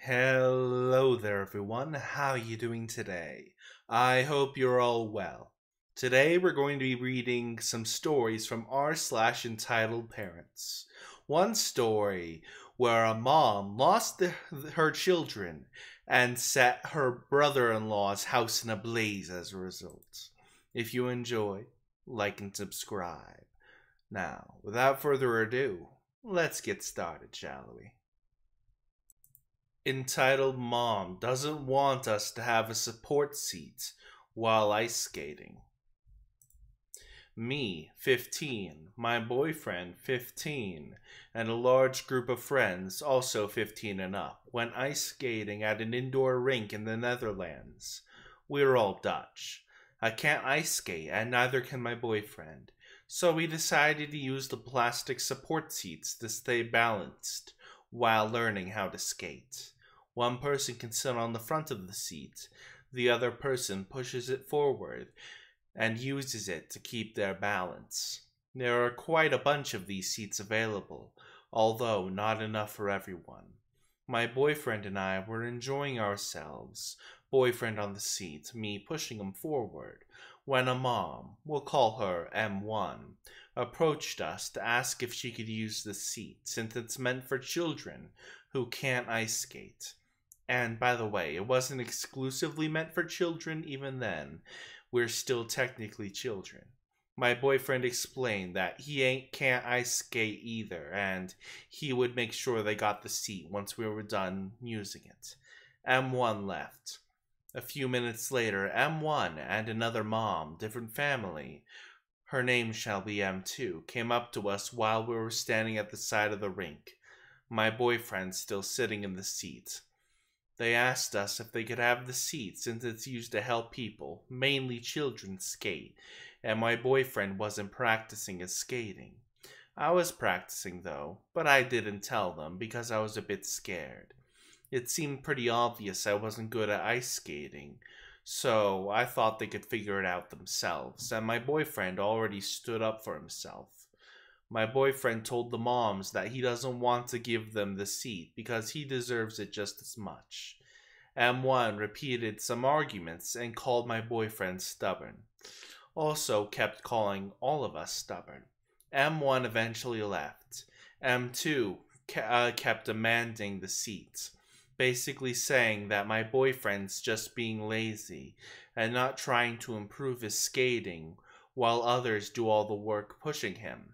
Hello there everyone, how are you doing today? I hope you're all well. Today we're going to be reading some stories from r/entitled parents. One story where a mom lost her children and set her brother-in-law's house in a blaze as a result. If you enjoy, like and subscribe. Now, without further ado, let's get started, shall we? Entitled Mom Doesn't Want Us to Have a Support Seat While Ice Skating. Me, 15, my boyfriend, 15, and a large group of friends, also 15 and up, went ice skating at an indoor rink in the Netherlands. We're all Dutch. I can't ice skate, and neither can my boyfriend, so we decided to use the plastic support seats to stay balanced while learning how to skate. One person can sit on the front of the seat, the other person pushes it forward and uses it to keep their balance. There are quite a bunch of these seats available, although not enough for everyone. My boyfriend and I were enjoying ourselves, boyfriend on the seat, me pushing him forward, when a mom, we'll call her M1, approached us to ask if she could use the seat since it's meant for children who can't ice skate. And by the way, it wasn't exclusively meant for children even then. We're still technically children. My boyfriend explained that can't ice skate either, and he would make sure they got the seat once we were done using it. M1 left. A few minutes later, M1 and another mom, different family, her name shall be M2, came up to us while we were standing at the side of the rink, my boyfriend still sitting in the seat. They asked us if they could have the seat since it's used to help people, mainly children, skate, and my boyfriend wasn't practicing his skating. I was practicing though, but I didn't tell them because I was a bit scared. It seemed pretty obvious I wasn't good at ice skating, so I thought they could figure it out themselves, and my boyfriend already stood up for himself. My boyfriend told the moms that he doesn't want to give them the seat because he deserves it just as much. M1 repeated some arguments and called my boyfriend stubborn. Also kept calling all of us stubborn. M1 eventually left. M2 kept demanding the seat, basically saying that my boyfriend's just being lazy and not trying to improve his skating while others do all the work pushing him.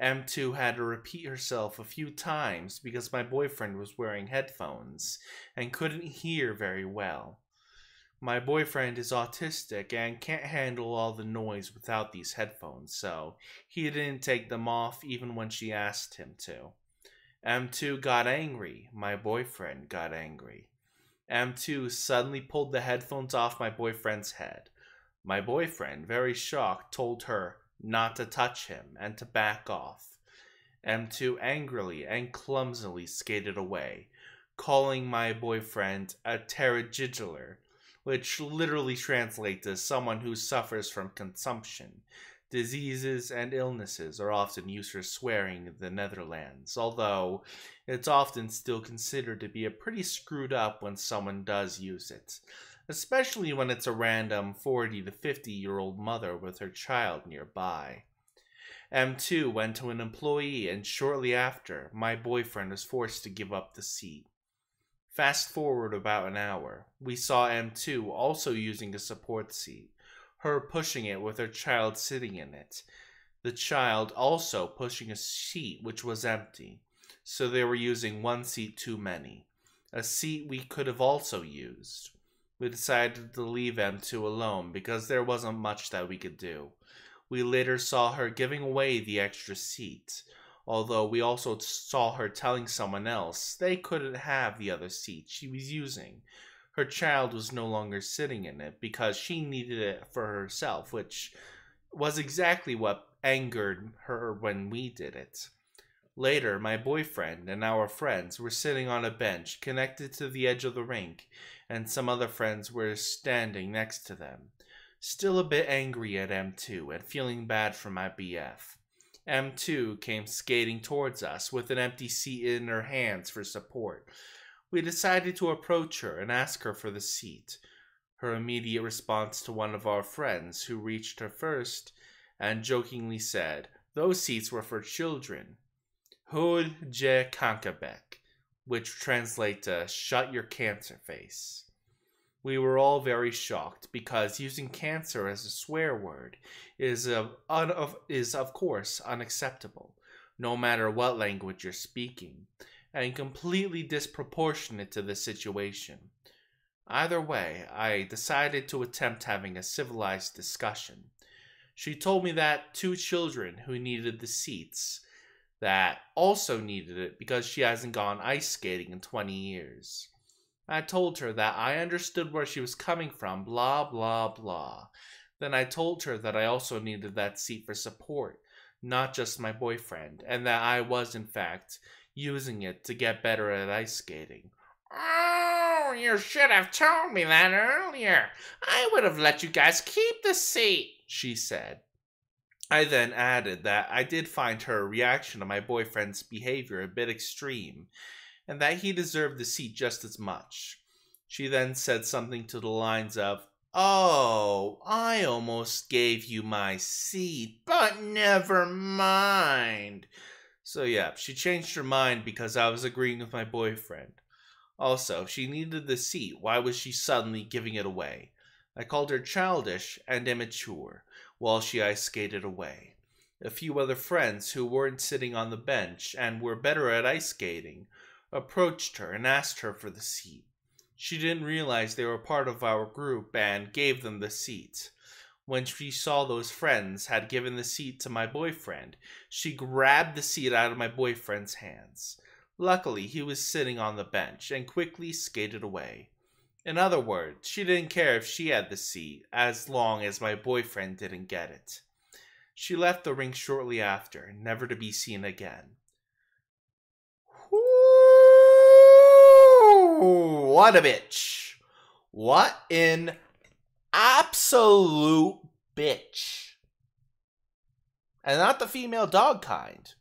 M2 had to repeat herself a few times because my boyfriend was wearing headphones and couldn't hear very well. My boyfriend is autistic and can't handle all the noise without these headphones, so he didn't take them off even when she asked him to. M2 got angry. My boyfriend got angry. M2 suddenly pulled the headphones off my boyfriend's head. My boyfriend, very shocked, told her not to touch him and to back off. M2 angrily and clumsily skated away, calling my boyfriend a pterygidular, which literally translates as someone who suffers from consumption. Diseases and illnesses are often used for swearing in the Netherlands, although it's often still considered to be a pretty screwed up when someone does use it, especially when it's a random 40 to 50-year-old mother with her child nearby. M2 went to an employee, and shortly after, my boyfriend was forced to give up the seat. Fast forward about an hour, we saw M2 also using a support seat, her pushing it with her child sitting in it, the child also pushing a seat which was empty, so they were using one seat too many, a seat we could have also used. We decided to leave M2 alone because there wasn't much that we could do. We later saw her giving away the extra seat, although we also saw her telling someone else they couldn't have the other seat she was using. Her child was no longer sitting in it because she needed it for herself, which was exactly what angered her when we did it. Later, my boyfriend and our friends were sitting on a bench connected to the edge of the rink, and some other friends were standing next to them. Still a bit angry at M2 and feeling bad for my BF. M2 came skating towards us with an empty seat in her hands for support. We decided to approach her and ask her for the seat. Her immediate response to one of our friends who reached her first and jokingly said, "Those seats were for children." Hul je kankabek, which translates to "shut your cancer face." We were all very shocked because using cancer as a swear word is of course unacceptable, no matter what language you're speaking, and completely disproportionate to the situation. Either way, I decided to attempt having a civilized discussion. She told me that two children who needed the seats that also needed it because she hasn't gone ice skating in 20 years. I told her that I understood where she was coming from, blah, blah, blah. Then I told her that I also needed that seat for support, not just my boyfriend, and that I was, in fact, using it to get better at ice skating. "Oh, you should have told me that earlier. I would have let you guys keep the seat," she said. I then added that I did find her reaction to my boyfriend's behavior a bit extreme, and that he deserved the seat just as much. She then said something to the lines of, "Oh, I almost gave you my seat, but never mind." So yeah, she changed her mind because I was agreeing with my boyfriend. Also, if she needed the seat, why was she suddenly giving it away? I called her childish and immature while she ice skated away. A few other friends who weren't sitting on the bench and were better at ice skating approached her and asked her for the seat. She didn't realize they were part of our group and gave them the seat. When she saw those friends had given the seat to my boyfriend, she grabbed the seat out of my boyfriend's hands. Luckily, he was sitting on the bench and quickly skated away. In other words, she didn't care if she had the seat, as long as my boyfriend didn't get it. She left the rink shortly after, never to be seen again. Whoo! What a bitch. What an absolute bitch. And not the female dog kind.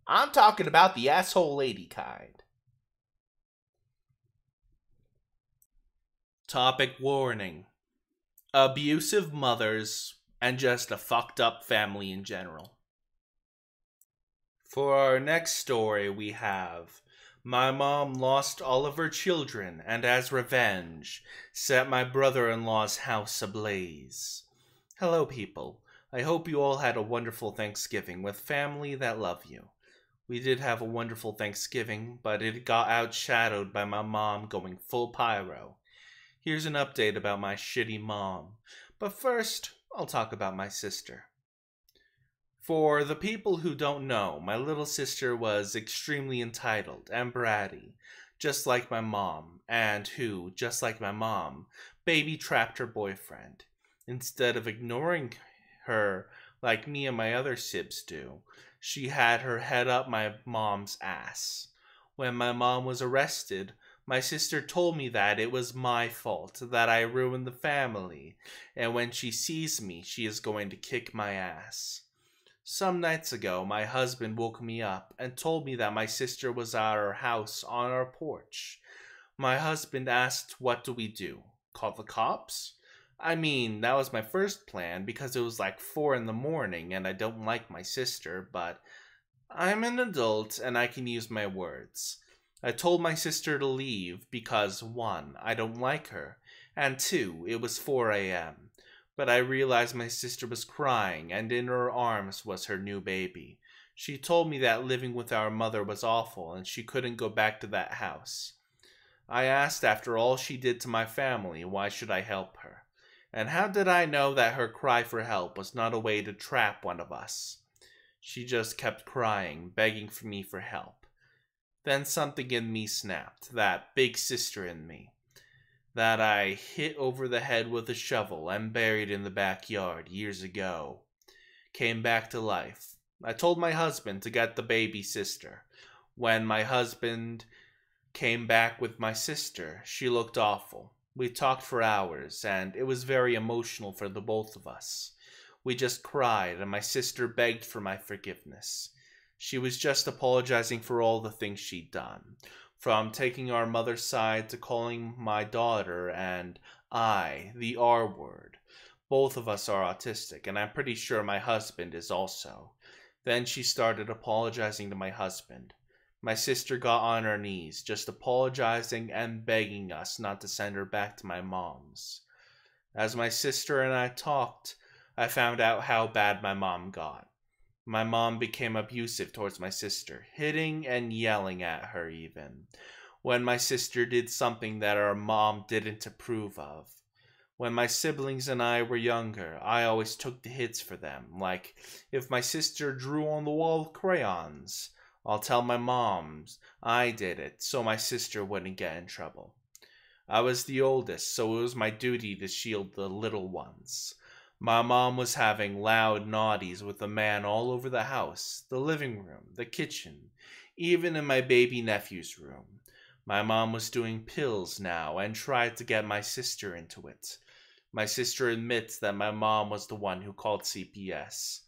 I'm talking about the asshole lady kind. Topic warning. Abusive mothers and just a fucked up family in general. For our next story we have, my mom lost all of her children and as revenge set my brother-in-law's house ablaze. Hello people, I hope you all had a wonderful Thanksgiving with family that love you. We did have a wonderful Thanksgiving, but it got outshadowed by my mom going full pyro. Here's an update about my shitty mom, but first, I'll talk about my sister. For the people who don't know, my little sister was extremely entitled and bratty, just like my mom, and who, just like my mom, baby-trapped her boyfriend. Instead of ignoring her like me and my other sibs do, she had her head up my mom's ass. When my mom was arrested, my sister told me that it was my fault, that I ruined the family, and when she sees me, she is going to kick my ass. Some nights ago, my husband woke me up and told me that my sister was at our house on our porch. My husband asked, "What do we do? Call the cops?" I mean, that was my first plan because it was like 4 in the morning and I don't like my sister, but I'm an adult and I can use my words. I told my sister to leave because 1, I don't like her, and 2, it was 4 a.m. But I realized my sister was crying and in her arms was her new baby. She told me that living with our mother was awful and she couldn't go back to that house. I asked, after all she did to my family, why should I help her? And how did I know that her cry for help was not a way to trap one of us? She just kept crying, begging for me for help. Then something in me snapped, that big sister in me, that I hit over the head with a shovel and buried in the backyard years ago, came back to life. I told my husband to get the baby sister. When my husband came back with my sister, she looked awful. We talked for hours, and it was very emotional for the both of us. We just cried, and my sister begged for my forgiveness. She was just apologizing for all the things she'd done, from taking our mother's side to calling my daughter and I the R word. Both of us are autistic, and I'm pretty sure my husband is also. Then she started apologizing to my husband. My sister got on her knees, just apologizing and begging us not to send her back to my mom's. As my sister and I talked, I found out how bad my mom got. My mom became abusive towards my sister, hitting and yelling at her even, when my sister did something that our mom didn't approve of. When my siblings and I were younger, I always took the hits for them, like if my sister drew on the wall with crayons, I'll tell my mom I did it so my sister wouldn't get in trouble. I was the oldest, so it was my duty to shield the little ones. My mom was having loud naughties with a man all over the house, the living room, the kitchen, even in my baby nephew's room. My mom was doing pills now and tried to get my sister into it. My sister admits that my mom was the one who called CPS.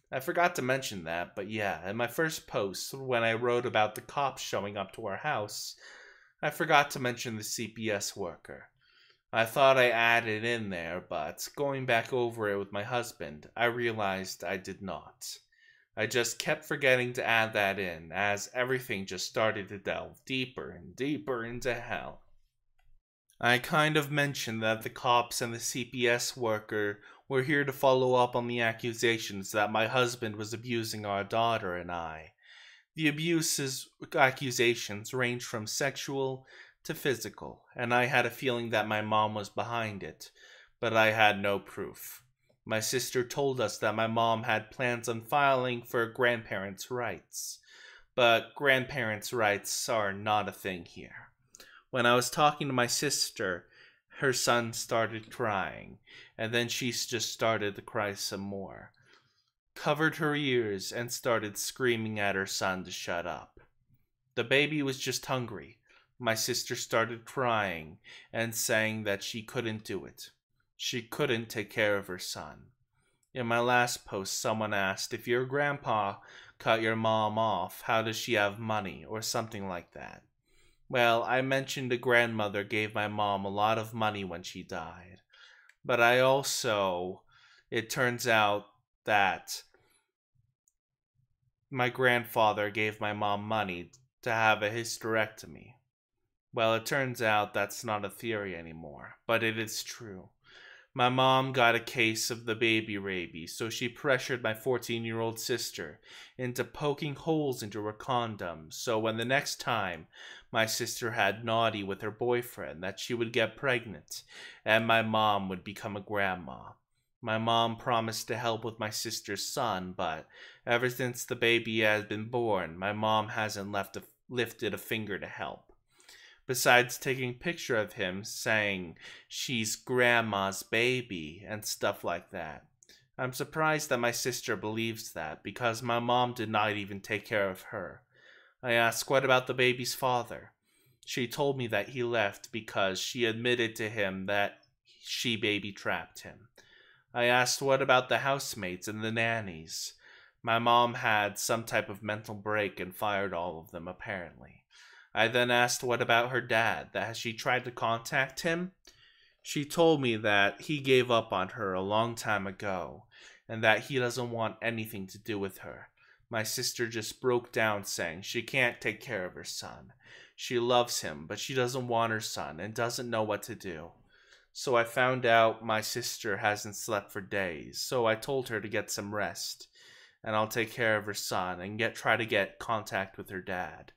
I forgot to mention that, but yeah, in my first post, when I wrote about the cops showing up to our house, I forgot to mention the CPS worker. I thought I added in there, but going back over it with my husband, I realized I did not. I just kept forgetting to add that in, as everything just started to delve deeper and deeper into hell. I kind of mentioned that the cops and the CPS worker were here to follow up on the accusations that my husband was abusing our daughter and I. The accusations ranged from sexual to physical, and I had a feeling that my mom was behind it, but I had no proof. My sister told us that my mom had plans on filing for grandparents' rights, but grandparents' rights are not a thing here. When I was talking to my sister, her son started crying, and then she just started to cry some more, covered her ears, and started screaming at her son to shut up. The baby was just hungry. My sister started crying and saying that she couldn't do it. She couldn't take care of her son. In my last post, someone asked, if your grandpa cut your mom off, how does she have money, or something like that. Well, I mentioned a grandmother gave my mom a lot of money when she died. But it turns out that my grandfather gave my mom money to have a hysterectomy. Well, it turns out that's not a theory anymore, but it is true. My mom got a case of the baby rabies, so she pressured my 14-year-old sister into poking holes into her condom, so when the next time my sister had naughty with her boyfriend, that she would get pregnant, and my mom would become a grandma. My mom promised to help with my sister's son, but ever since the baby has been born, my mom hasn't lifted a finger to help. Besides taking a picture of him saying she's grandma's baby and stuff like that. I'm surprised that my sister believes that, because my mom did not even take care of her. I asked, what about the baby's father? She told me that he left because she admitted to him that she baby trapped him. I asked, what about the housemates and the nannies? My mom had some type of mental break and fired all of them, apparently. I then asked what about her dad, that has she tried to contact him? She told me that he gave up on her a long time ago, and that he doesn't want anything to do with her. My sister just broke down saying she can't take care of her son. She loves him, but she doesn't want her son and doesn't know what to do. So I found out my sister hasn't slept for days, so I told her to get some rest, and I'll take care of her son and try to get contact with her dad.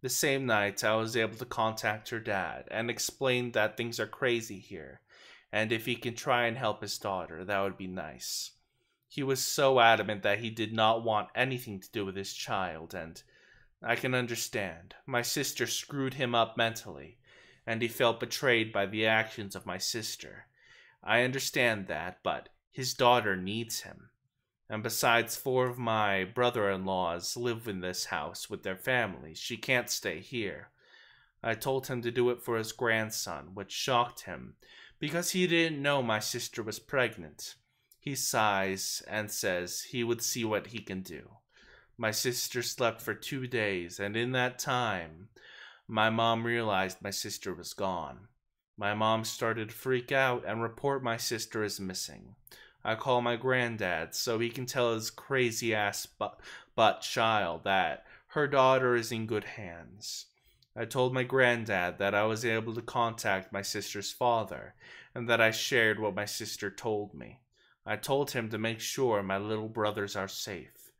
The same night, I was able to contact her dad and explain that things are crazy here, and if he can try and help his daughter, that would be nice. He was so adamant that he did not want anything to do with his child, and I can understand. My sister screwed him up mentally, and he felt betrayed by the actions of my sister. I understand that, but his daughter needs him. And besides, 4 of my brother-in-laws live in this house with their families. She can't stay here. I told him to do it for his grandson, which shocked him, because he didn't know my sister was pregnant. He sighs and says he would see what he can do. My sister slept for 2 days, and in that time, My mom realized my sister was gone. My mom started to freak out and report my sister as missing. I call my granddad so he can tell his crazy ass butt child that her daughter is in good hands. I told my granddad that I was able to contact my sister's father and that I shared what my sister told me. I told him to make sure my little brothers are safe.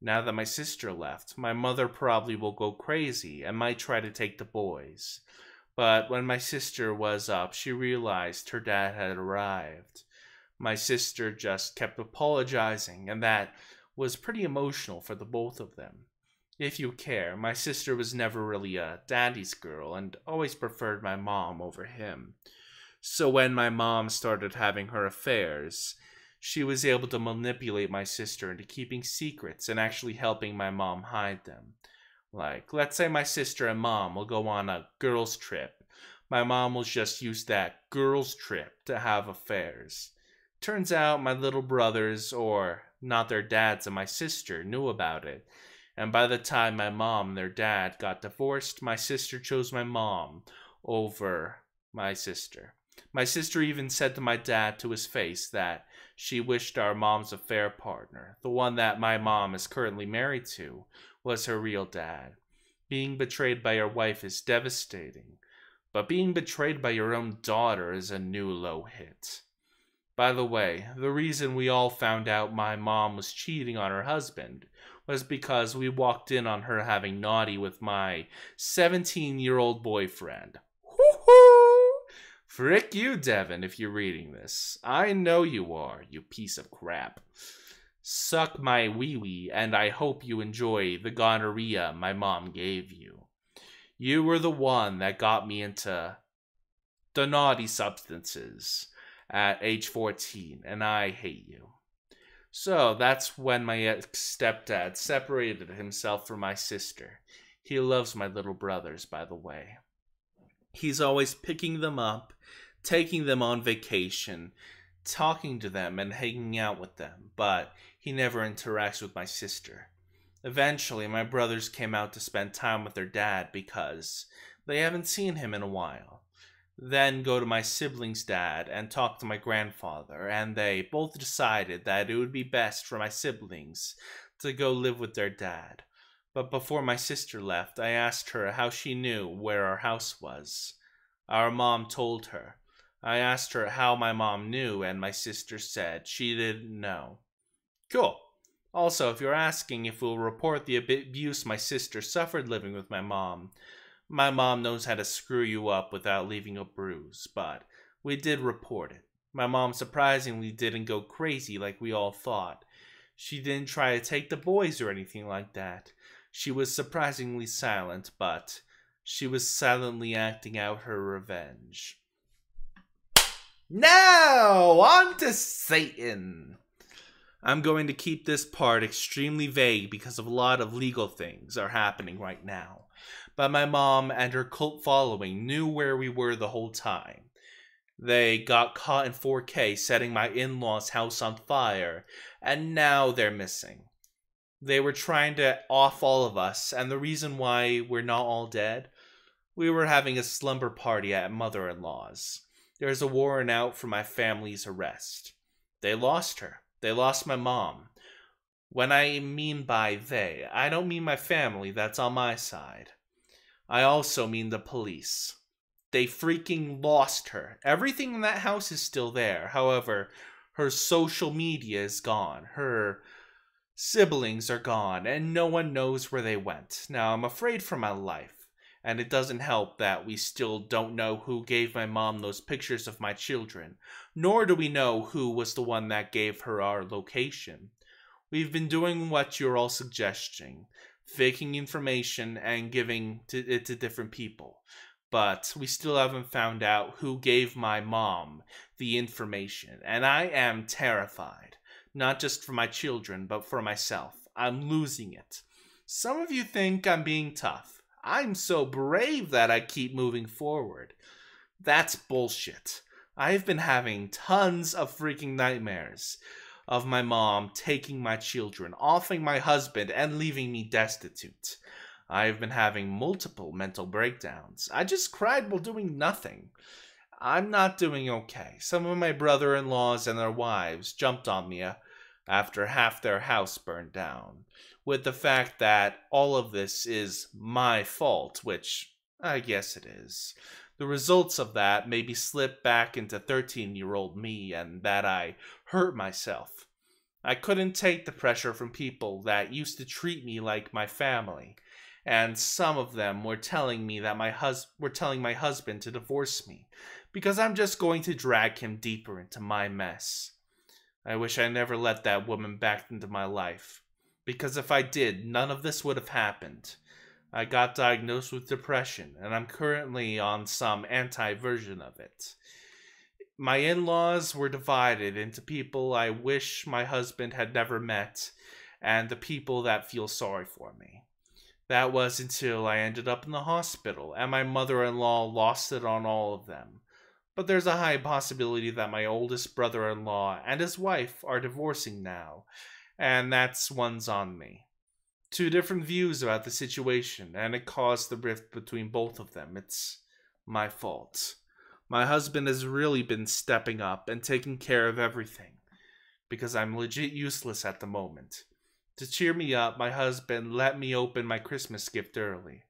Now that my sister left, my mother probably will go crazy and might try to take the boys. But when my sister was up, she realized her dad had arrived. My sister just kept apologizing, and that was pretty emotional for the both of them. If you care, my sister was never really a daddy's girl and always preferred my mom over him. So when my mom started having her affairs, she was able to manipulate my sister into keeping secrets and actually helping my mom hide them. Like, let's say my sister and mom will go on a girls' trip. My mom will just use that girls' trip to have affairs. Turns out my little brothers, or not their dads, and my sister knew about it. And by the time my mom and their dad got divorced, my sister chose my mom over my sister. My sister even said to my dad to his face that she wished our mom's affair partner, the one that my mom is currently married to, was her real dad. Being betrayed by your wife is devastating, but being betrayed by your own daughter is a new low hit. By the way, the reason we all found out my mom was cheating on her husband was because we walked in on her having naughty with my 17-year-old boyfriend. Woohoo! Frick you, Devin, if you're reading this. I know you are, you piece of crap. Suck my wee-wee, and I hope you enjoy the gonorrhea my mom gave you. You were the one that got me into the naughty substances at age 14, and I hate you. So that's when my ex-stepdad separated himself from my sister. He loves my little brothers, by the way. He's always picking them up, taking them on vacation, talking to them and hanging out with them, but he never interacts with my sister. Eventually, my brothers came out to spend time with their dad because they haven't seen him in a while. Then go to my siblings' dad and talk to my grandfather, and they both decided that it would be best for my siblings to go live with their dad. But before my sister left, I asked her how she knew where our house was. Our mom told her. I asked her how my mom knew, and my sister said she didn't know. Cool. Also, if you're asking if we'll report the abuse my sister suffered living with my mom knows how to screw you up without leaving a bruise, but we did report it. My mom surprisingly didn't go crazy like we all thought. She didn't try to take the boys or anything like that. She was surprisingly silent, but she was silently acting out her revenge. Now, on to Satan! I'm going to keep this part extremely vague because of a lot of legal things are happening right now. But my mom and her cult following knew where we were the whole time. They got caught in 4K setting my in-laws' house on fire, and now they're missing. They were trying to off all of us, and the reason why we're not all dead? We were having a slumber party at mother-in-law's. There's a warrant out for my family's arrest. They lost her. They lost my mom. When I mean by they, I don't mean my family that's on my side. I also mean the police. They freaking lost her. Everything in that house is still there. However, her social media is gone. Her siblings are gone, and no one knows where they went. Now, I'm afraid for my life, and it doesn't help that we still don't know who gave my mom those pictures of my children, nor do we know who was the one that gave her our location. We've been doing what you're all suggesting, faking information and giving it to different people. But we still haven't found out who gave my mom the information, and I am terrified. Not just for my children, but for myself. I'm losing it. Some of you think I'm being tough. I'm so brave that I keep moving forward. That's bullshit. I've been having tons of freaking nightmares of my mom taking my children, offing my husband, and leaving me destitute. I've been having multiple mental breakdowns. I just cried while doing nothing. I'm not doing okay. Some of my brother-in-laws and their wives jumped on me after half their house burned down, with the fact that all of this is my fault, which I guess it is. The results of that made me slip back into 13-year-old me, and that I hurt myself. I couldn't take the pressure from people that used to treat me like my family, and some of them were telling me that my husband to divorce me, because I'm just going to drag him deeper into my mess. I wish I never let that woman back into my life, because if I did, none of this would have happened. I got diagnosed with depression, and I'm currently on some anti-version of it. My in-laws were divided into people I wish my husband had never met, and the people that feel sorry for me. That was until I ended up in the hospital, and my mother-in-law lost it on all of them. But there's a high possibility that my oldest brother-in-law and his wife are divorcing now, and that's one's on me. Two different views about the situation, and it caused the rift between both of them. It's my fault. My husband has really been stepping up and taking care of everything, because I'm legit useless at the moment. To cheer me up, my husband let me open my Christmas gift early.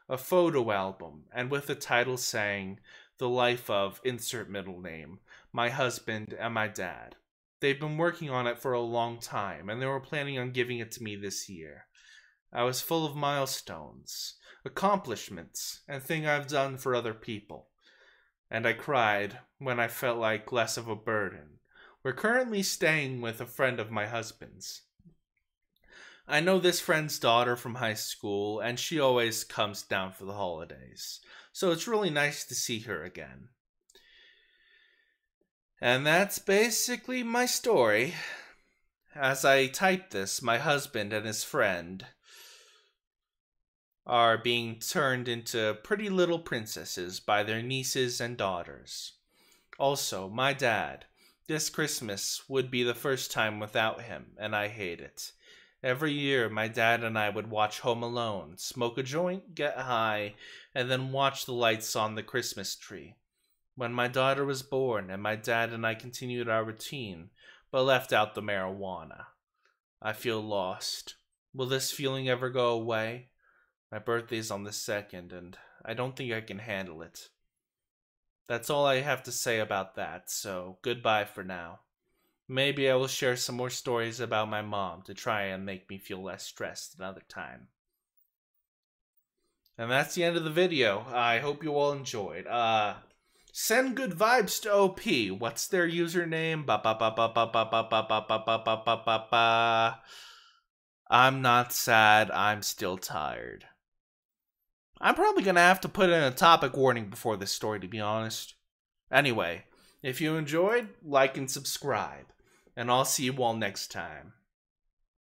A photo album, and with the title saying, "The Life of Insert Middle Name, my husband and my dad." They've been working on it for a long time, and they were planning on giving it to me this year. I was full of milestones, accomplishments, and things I've done for other people. And I cried when I felt like less of a burden. We're currently staying with a friend of my husband's. I know this friend's daughter from high school, and she always comes down for the holidays, so it's really nice to see her again. And that's basically my story. As I type this, my husband and his friend are being turned into pretty little princesses by their nieces and daughters. Also, my dad. This Christmas would be the first time without him, and I hate it. Every year, my dad and I would watch Home Alone, smoke a joint, get high, and then watch the lights on the Christmas tree. When my daughter was born, and my dad and I continued our routine, but left out the marijuana. I feel lost. Will this feeling ever go away? My birthday's on the 2nd, and I don't think I can handle it. That's all I have to say about that, so goodbye for now. Maybe I will share some more stories about my mom to try and make me feel less stressed another time. And that's the end of the video. I hope you all enjoyed. Send good vibes to OP. What's their username? I'm not sad. I'm still tired. I'm probably going to have to put in a topic warning before this story, to be honest. Anyway, if you enjoyed, like and subscribe. And I'll see you all next time.